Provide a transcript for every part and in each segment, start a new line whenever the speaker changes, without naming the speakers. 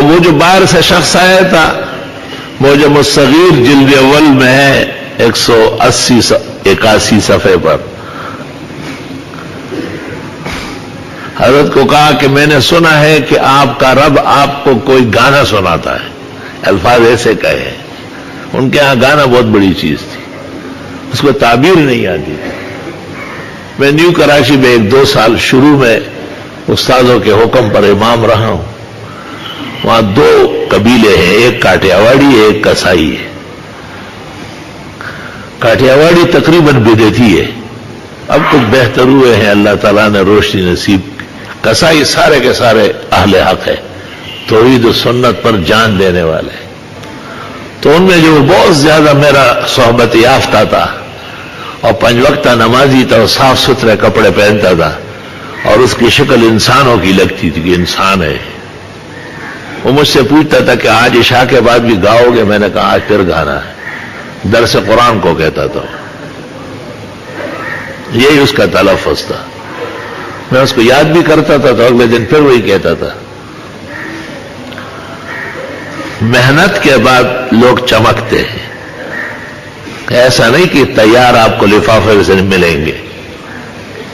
وہ جو باہر سے شخص آیا تھا موجم الصغیر جلد اول میں ہے 181 صفحے پر، حضرت کو کہا کہ میں نے سنا ہے کہ آپ کا رب آپ کو کوئی گانا سناتا ہے، الفاظ ایسے کہے ہیں۔ ان کے ہاں گانا بہت بڑی چیز تھی، اس کو تعبیر نہیں آتی تھی۔ میں نیو کراچی میں 1-2 سال شروع میں استادوں کے حکم پر امام رہا ہوں، وہاں 2 قبیلے ہیں، ایک کاٹیاواڑی ہے، ایک کسائی ہے۔ کاٹیاواڑی تقریباً بدعتی ہے، اب کچھ بہتر ہوئے ہیں، اللہ تعالیٰ نے روشنی نصیب۔ کسائی سارے کے سارے اہل حق ہے، توحید و سنت پر جان دینے والے۔ تو ان میں جو بہت زیادہ میرا صحبت یافتہ تھا اور 5 وقتہ نمازی تھا، اور صاف ستھرے کپڑے پہنتا تھا، اور اس کی شکل انسانوں کی لگتی تھی کہ انسان ہے، وہ مجھ سے پوچھتا تھا کہ آج عشاء کے بعد بھی گاؤ گے؟ میں نے کہا آج پھر گانا ہے۔ درس قرآن کو کہتا تھا، یہی اس کا تلفظ تھا۔ میں اس کو یاد بھی کرتا تھا تو اگلے دن پھر وہی کہتا تھا۔ محنت کے بعد لوگ چمکتے ہیں، ایسا نہیں کہ تیار آپ کو لفافے سے ملیں گے۔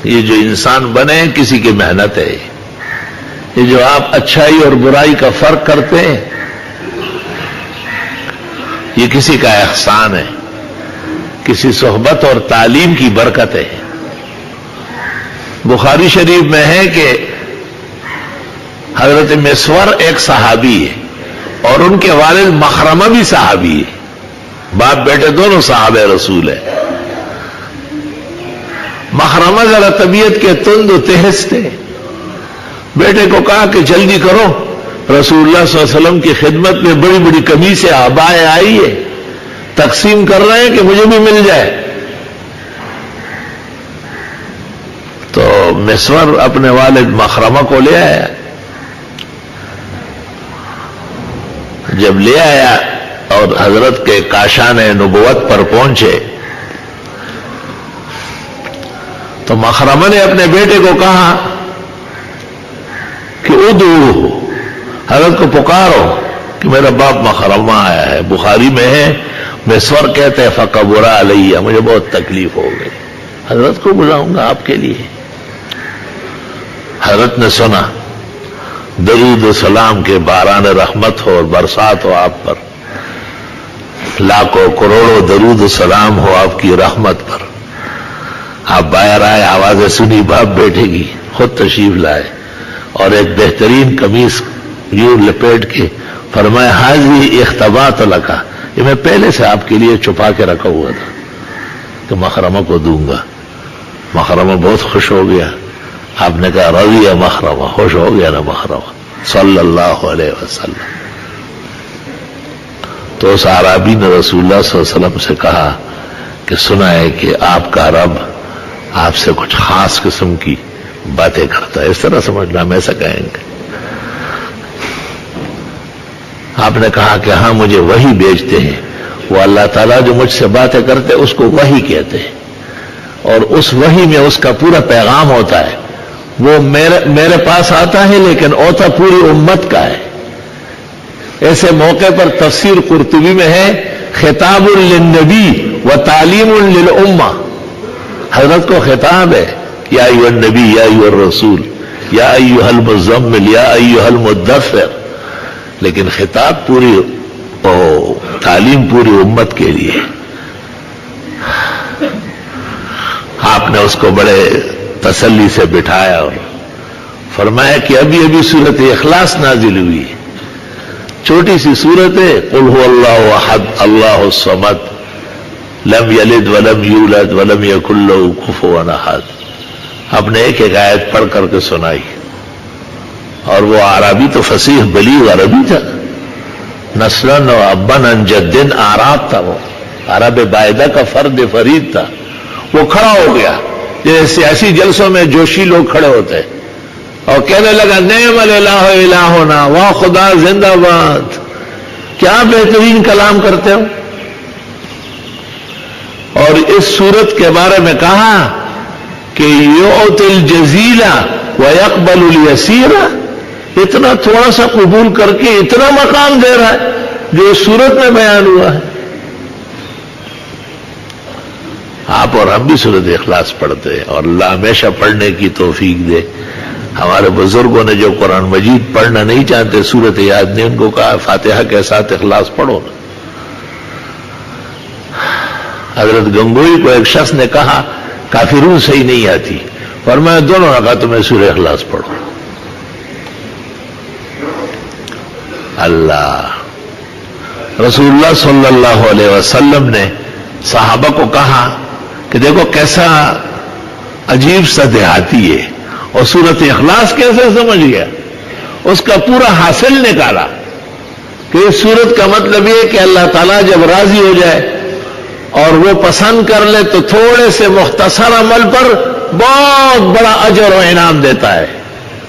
یہ جو انسان بنے کسی کی محنت ہے، یہ جو آپ اچھائی اور برائی کا فرق کرتے ہیں یہ کسی کا احسان ہے، کسی صحبت اور تعلیم کی برکت ہے۔ بخاری شریف میں ہے کہ حضرت مسور ایک صحابی ہے اور ان کے والد مخرمہ بھی صحابی ہے، باپ بیٹے دونوں صحابہ رسول ہیں۔ مخرمہ ذرا طبیعت کے تند و تیز تھے، بیٹے کو کہا کہ جلدی کرو، رسول اللہ صلی اللہ علیہ وسلم کی خدمت میں بڑی بڑی قمیصیں عبائیں آئی ہے، تقسیم کر رہے ہیں کہ مجھے بھی مل جائے۔ تو مسور اپنے والد مخرمہ کو لے آیا، جب لے آیا اور حضرت کے کاشان نبوت پر پہنچے تو مخرمہ نے اپنے بیٹے کو کہا کہ ادعو، حضرت کو پکارو کہ میرا باپ مخرمہ آیا ہے۔ بخاری میں ہے مسور کہتے ہیں فکبر علیہ، مجھے بہت تکلیف ہو گئی، حضرت کو بلاؤں گا آپ کے لیے۔ حضرت نے سنا، درود و سلام کے باران رحمت ہو اور برسات ہو آپ پر، لاکھوں کروڑوں درود و سلام ہو آپ کی رحمت پر۔ آپ باہر آئے، آوازیں سنی باپ بیٹے کی، خود تشریف لائے اور ایک بہترین قمیص یوں لپیٹ کے فرمایا حاضی اختبات لکا، یہ میں پہلے سے آپ کے لیے چھپا کے رکھا ہوا تھا کہ مخرمہ کو دوں گا۔ مخرمہ بہت خوش ہو گیا، آپ نے کہا رضی مخرمہ، خوش ہو گیا نا مخرمہ صلی اللہ علیہ وسلم۔ تو اس اعرابی نے رسول اللہ صلی اللہ علیہ وسلم سے کہا کہ سنا ہے کہ آپ کا رب آپ سے کچھ خاص قسم کی باتیں کرتا ہے، اس طرح سمجھنا، ہم ایسا کہیں گے۔ آپ نے کہا کہ ہاں مجھے وحی بھیجتے ہیں، وہ اللہ تعالیٰ جو مجھ سے باتیں کرتے اس کو وحی کہتے ہیں، اور اس وحی میں اس کا پورا پیغام ہوتا ہے، وہ میرے پاس آتا ہے لیکن ہوتا پوری امت کا ہے۔ ایسے موقع پر تفسیر قرطبی میں ہے خطاب للنبی و تعلیم للامہ، حضرت کو خطاب ہے، یا ایھا النبی یا ایھا الرسول یا ایھا المزمل یا ایھا المدثر، لیکن خطاب پوری تعلیم پوری امت کے لیے۔ آپ نے اس کو بڑے تسلی سے بٹھایا اور فرمایا کہ ابھی ابھی سورت اخلاص نازل ہوئی ہے، چھوٹی سی سورت ہے، قل هو اللہ احد اللہ الصمد لم یلد ولم یولد ولم یکن له کفوا احد۔ آپ نے ایک ایک آیت پڑھ کر کے سنائی، اور وہ عربی تو فصیح بلیغ عربی تھا، نسلاً و اباً عن جد اعراب تھا، وہ عرب باعدہ کا فرد فرید تھا۔ وہ کھڑا ہو گیا جیسے سیاسی جلسوں میں جوشی لوگ کھڑے ہوتے اور کہنے لگا نعم الالہ الہنا، واہ خدا زندہ باد، کیا بہترین کلام کرتے ہو۔ اور اس صورت کے بارے میں کہا کہ یعطی الجزیل ویقبل الیسیر، اتنا تھوڑا سا قبول کر کے اتنا مقام دے رہا ہے جو اس صورت میں بیان ہوا ہے. آپ اور ہم بھی سورۃ اخلاص پڑھتے ہیں اور اللہ ہمیشہ پڑھنے کی توفیق دے. ہمارے بزرگوں نے جو قرآن مجید پڑھنا نہیں چاہتے سورت یاد نے ان کو کہا فاتحہ کے ساتھ اخلاص پڑھو نا. حضرت گنگوئی کو ایک شخص نے کہا کافرون صحیح نہیں آتی، فرمایا دونوں رکعتوں میں سورہ اخلاص پڑھو. اللہ رسول اللہ صلی اللہ علیہ وسلم نے صحابہ کو کہا کہ دیکھو کیسا عجیب سا دیہاتی ہے اور سورت اخلاص کیسے سمجھ گیا. اس کا پورا حاصل نکالا کہ اس سورت کا مطلب یہ کہ اللہ تعالیٰ جب راضی ہو جائے اور وہ پسند کر لے تو تھوڑے سے مختصر عمل پر بہت بڑا اجر و انعام دیتا ہے.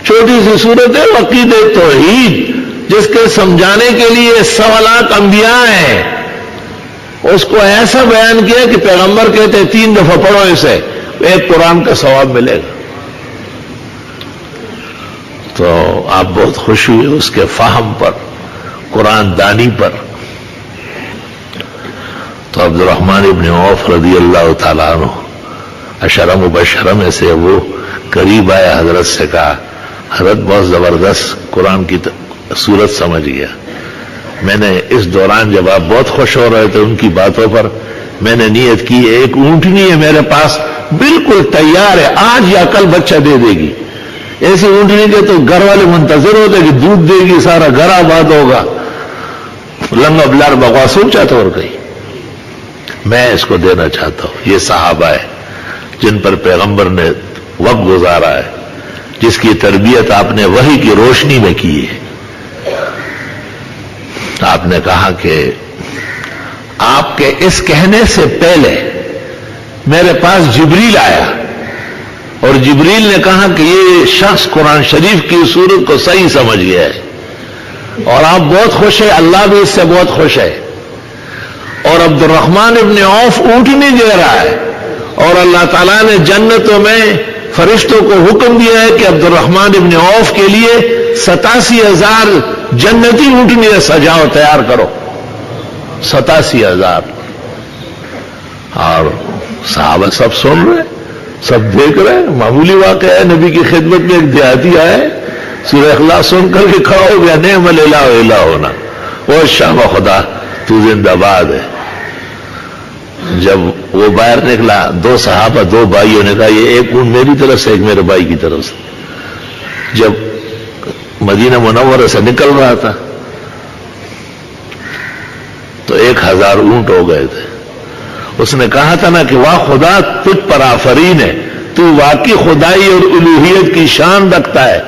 چھوٹی سی سورت ہے عقید توحید جس کے سمجھانے کے لیے 100 لاکھ انبیاء ہیں. اس کو ایسا بیان کیا کہ پیغمبر کہتے 3 دفعہ پڑھو اسے، ایک قرآن کا ثواب ملے گا. تو آپ بہت خوش ہوئے اس کے فہم پر، قرآن دانی پر. تو عبد الرحمن ابن عوف رضی اللہ تعالیٰ عنہ عشرہ مبشرہ میں سے وہ قریب آئے، حضرت سے کہا حضرت بہت زبردست قرآن کی صورت سمجھ گیا. میں نے اس دوران جب آپ بہت خوش ہو رہے تھے ان کی باتوں پر، میں نے نیت کی ایک اونٹنی ہے میرے پاس بالکل تیار ہے، آج یا کل بچہ دے دے گی. ایسی اونٹنی کے تو گھر والے منتظر ہوتے کہ دودھ دے گی، سارا گھر آباد ہوگا. لنگا بلار بکواس سوچا تھا اور کہیں میں اس کو دینا چاہتا ہوں. یہ صحابہ ہے جن پر پیغمبر نے وقت گزارا ہے، جس کی تربیت آپ نے وحی کی روشنی میں کی ہے. آپ نے کہا کہ آپ کے اس کہنے سے پہلے میرے پاس جبریل آیا اور جبریل نے کہا کہ یہ شخص قرآن شریف کی صورت کو صحیح سمجھ گیا ہے اور آپ بہت خوش ہیں، اللہ بھی اس سے بہت خوش ہے. اور عبد الرحمن ابن عوف اونٹنی دے رہا ہے اور اللہ تعالیٰ نے جنتوں میں فرشتوں کو حکم دیا ہے کہ عبد الرحمن ابن عوف کے لیے 87,000 جنتی اونٹنی سجاؤ، تیار کرو. 87,000. اور صحابہ سب سن رہے، سب دیکھ رہے. معمولی واقعہ ہے، نبی کی خدمت میں ایک دیہاتی آئے، سورہ اخلاص سن کر کے کھڑا ہو گیا، نعم الالہ الہ ہونا، وہ شام خدا تو زندہ باد ہے. جب وہ باہر نکلا 2 صحابہ 2 بھائیوں نے کہا یہ ایک اونٹ میری طرف سے ایک میرے بھائی کی طرف سے. جب مدینہ منورہ سے نکل رہا تھا تو 1000 اونٹ ہو گئے تھے. اس نے کہا تھا نا کہ واہ خدا تجھ پر آفرین ہے، تو واقعی خدائی اور الوہیت کی شان رکھتا ہے،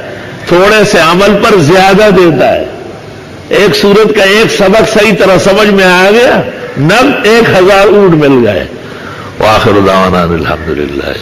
تھوڑے سے عمل پر زیادہ دیتا ہے. ایک سورت کا ایک سبق صحیح طرح سمجھ میں آ گیا، نب 1000 اونٹ مل گئے. وآخر دعوانا الحمدللہ.